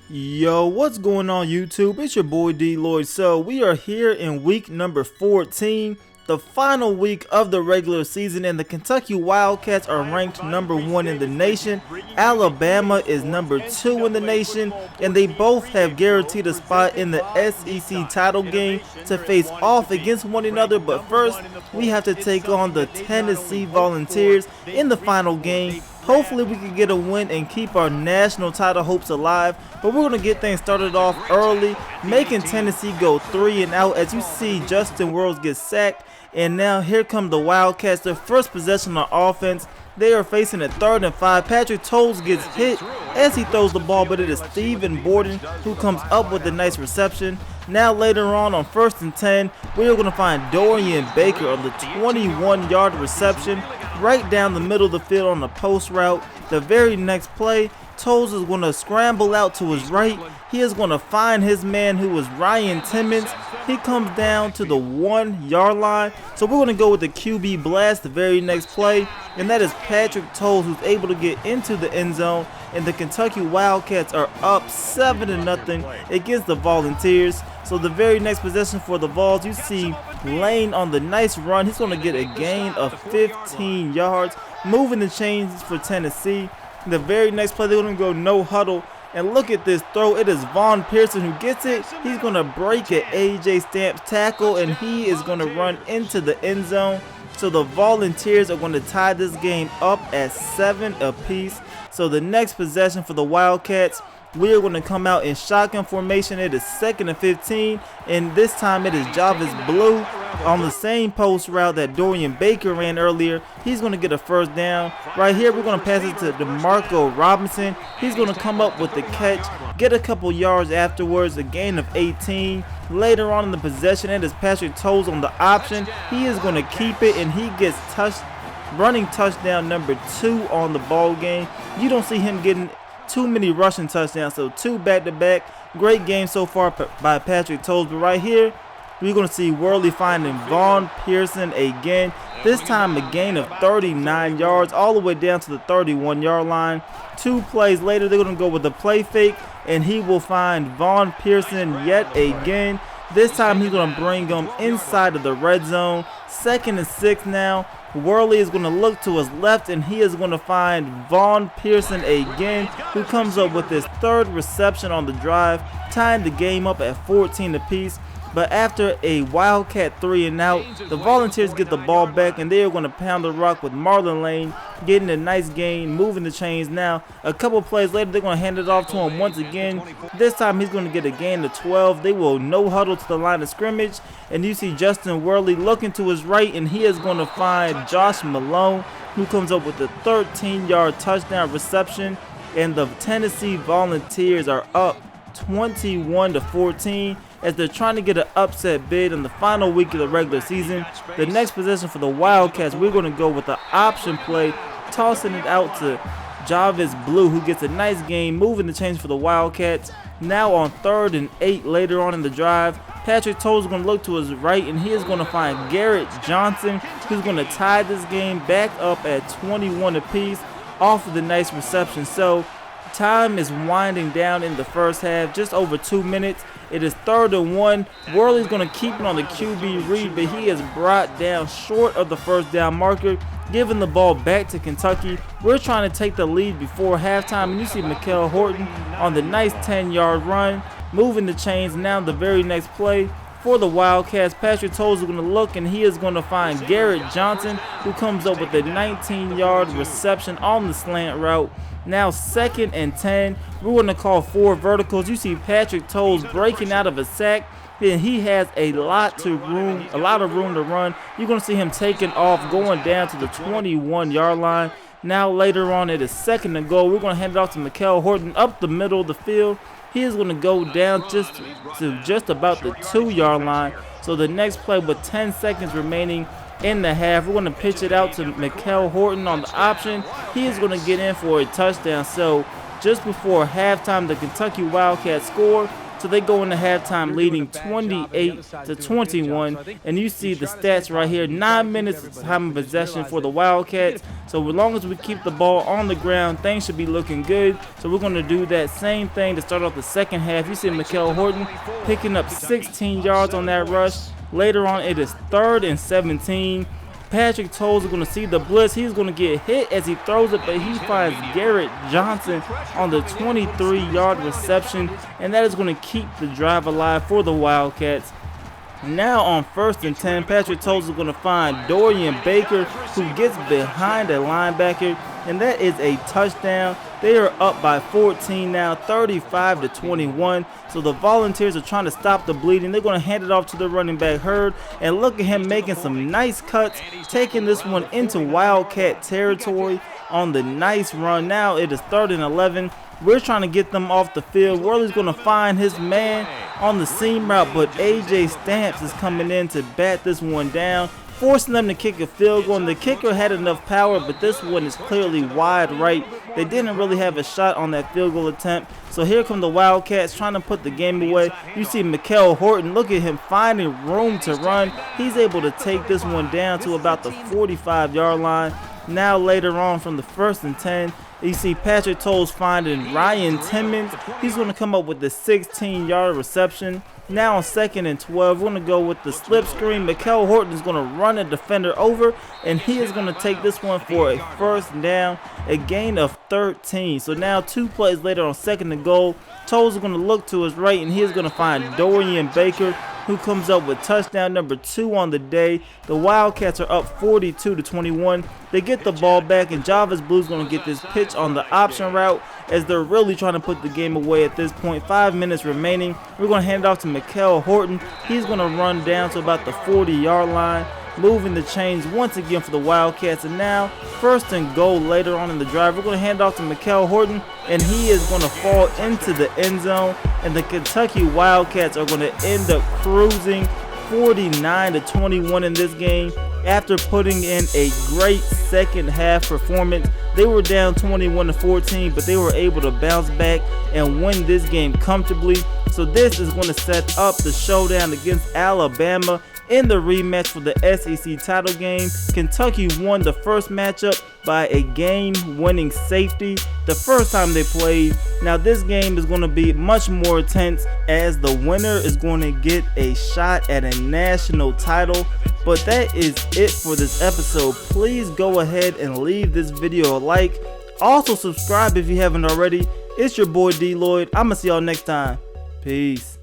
Yo, what's going on YouTube? It's your boy DLloyd. So we are here in week number 14, the final week of the regular season, and the Kentucky Wildcats are ranked number 1 in the nation. Alabama is number 2 in the nation, and they both have guaranteed a spot in the SEC title game to face off against one another. But first, we have to take on the Tennessee Volunteers in the final game. Hopefully we can get a win and keep our national title hopes alive, but we're going to get things started off early, making Tennessee go 3 and out. As you see, Justin Worlds gets sacked, and now here come the Wildcats. Their first possession on offense, they are facing a 3rd and 5. Patrick Tolles gets hit as he throws the ball, but it is Stephen Borden who comes up with a nice reception. Now later on 1st and 10, we are going to find Dorian Baker on the 21-yard reception right down the middle of the field on the post route. The very next play, Tolles is going to scramble out to his right. He is going to find his man, who is Ryan Timmons. He comes down to the 1-yard line. So we're going to go with the QB blast the very next play, and that is Patrick Tolles, who's able to get into the end zone, and the Kentucky Wildcats are up 7-0 against the Volunteers. So the very next possession for the Vols, you see Lane on the nice run. He's going to get a gain of 15 yards, moving the chains for Tennessee. The very next play, they're going to go no huddle. And look at this throw. It is Vaughn Pearson who gets it. He's going to break an A.J. Stamps tackle, and he is going to run into the end zone. So the Volunteers are going to tie this game up at 7 apiece. So the next possession for the Wildcats, we are going to come out in shotgun formation. It is 2nd and 15, and this time it is Jarvis Blue on the same post route that Dorian Baker ran earlier. He's going to get a 1st down. Right here, we're going to pass it to DeMarco Robinson. He's going to come up with the catch, get a couple yards afterwards, a gain of 18. Later on in the possession, it is Patrick Tolles on the option. He is going to keep it, and he gets running touchdown number 2 on the ball game. You don't see him getting too many rushing touchdowns, so 2 back-to-back. Great game so far by Patrick Tolles. But right here, we're going to see Worley finding Vaughn Pearson again. This time a gain of 39 yards all the way down to the 31-yard line. 2 plays later, they're going to go with a play fake, and he will find Vaughn Pearson yet again. This time he's going to bring him inside of the red zone. 2nd and 6 now. Worley is going to look to his left, and he is going to find Vaughn Pearson again, who comes up with his 3rd reception on the drive, tying the game up at 14 apiece. But after a Wildcat 3 and out, the Volunteers get the ball back, and they are going to pound the rock with Marlon Lane, getting a nice gain, moving the chains. Now, a couple plays later, they're going to hand it off to him once again. This time, he's going to get a gain of 12. They will no huddle to the line of scrimmage, and you see Justin Worley looking to his right, and he is going to find Josh Malone, who comes up with a 13-yard touchdown reception, and the Tennessee Volunteers are up 21-14 as they're trying to get an upset bid in the final week of the regular season. The next possession for the Wildcats, we're going to go with the option play, tossing it out to Jarvis Blue, who gets a nice gain, moving the chains for the Wildcats. Now on 3rd and 8 later on in the drive, Patrick Tolles is going to look to his right, and he is going to find Garrett Johnson, who's going to tie this game back up at 21 apiece off of the nice reception. So time is winding down in the first half, just over 2 minutes. It is 3rd and 1. Worley's going to keep it on the QB read, but he is brought down short of the 1st down marker, giving the ball back to Kentucky. We're trying to take the lead before halftime, and you see Mikel Horton on the nice 10-yard run, moving the chains. Now the very next play for the Wildcats, Patrick Tolles is going to look, and he is going to find Garrett Johnson, who comes up with a 19-yard reception on the slant route. Now 2nd and 10. We're going to call 4 verticals. You see Patrick Tolles breaking out of a sack, and he has a lot of room to run. You're going to see him taking off, going down to the 21-yard line. Now later on, it is 2nd and goal. We're going to hand it off to Mikel Horton up the middle of the field. He is going to go down just about the 2-yard line. So the next play, with 10 seconds remaining in the half, we're going to pitch it out to Mikel Horton on the option. He is going to get in for a touchdown. So just before halftime, the Kentucky Wildcats score to So they go into halftime leading 28-21. And you see the stats right here. 9 minutes of time of possession for the Wildcats. So as long as we keep the ball on the ground, things should be looking good. So we're going to do that same thing to start off the second half. You see Mykal Horton picking up 16 yards on that rush. Later on, it is 3rd and 17. Patrick Tolles is going to see the blitz. He's going to get hit as he throws it, but he finds Garrett Johnson on the 23-yard reception, and that is going to keep the drive alive for the Wildcats. Now on 1st and 10, Patrick Tolles is going to find Dorian Baker, who gets behind a linebacker, and that is a touchdown. They are up by 14 now, 35-21. So the Volunteers are trying to stop the bleeding. They're going to hand it off to the running back Hurd, and look at him making some nice cuts, taking this one into Wildcat territory on the nice run. Now it is 3rd and 11. We're trying to get them off the field. Worley's going to find his man on the seam route, but AJ Stamps is coming in to bat this one down, forcing them to kick a field goal. And the kicker had enough power, but this one is clearly wide right. They didn't really have a shot on that field goal attempt. So here come the Wildcats trying to put the game away. You see Mykal Horton, look at him finding room to run. He's able to take this one down to about the 45-yard line. Now later on from the 1st and 10, you see Patrick Tolles finding Ryan Timmons. He's going to come up with the 16-yard reception. Now on 2nd and 12, we're going to go with the slip screen. Mykal Horton is going to run a defender over, and he is going to take this one for a 1st down, a gain of 13. So now 2 plays later on 2nd and goal, Tolles is going to look to his right, and he is going to find Dorian Baker, who comes up with touchdown number 2 on the day. The Wildcats are up 42-21. They get the ball back, and Javas Blue's going to get this pitch on the option route as they're really trying to put the game away at this point. 5 minutes remaining. We're going to hand it off to Mykal Horton. He's going to run down to about the 40-yard line, moving the chains once again for the Wildcats. And now 1st and goal later on in the drive. We're going to hand off to Mykal Horton, and he is going to fall into the end zone, and the Kentucky Wildcats are going to end up cruising 49-21 in this game after putting in a great second half performance. They were down 21-14, but they were able to bounce back and win this game comfortably. So this is going to set up the showdown against Alabama in the rematch for the SEC title game. Kentucky won the first matchup by a game-winning safety the first time they played. Now this game is going to be much more intense, as the winner is going to get a shot at a national title. But that is it for this episode. Please go ahead and leave this video a like. Also subscribe if you haven't already. It's your boy D Lloyd. I'm gonna see y'all next time. Peace.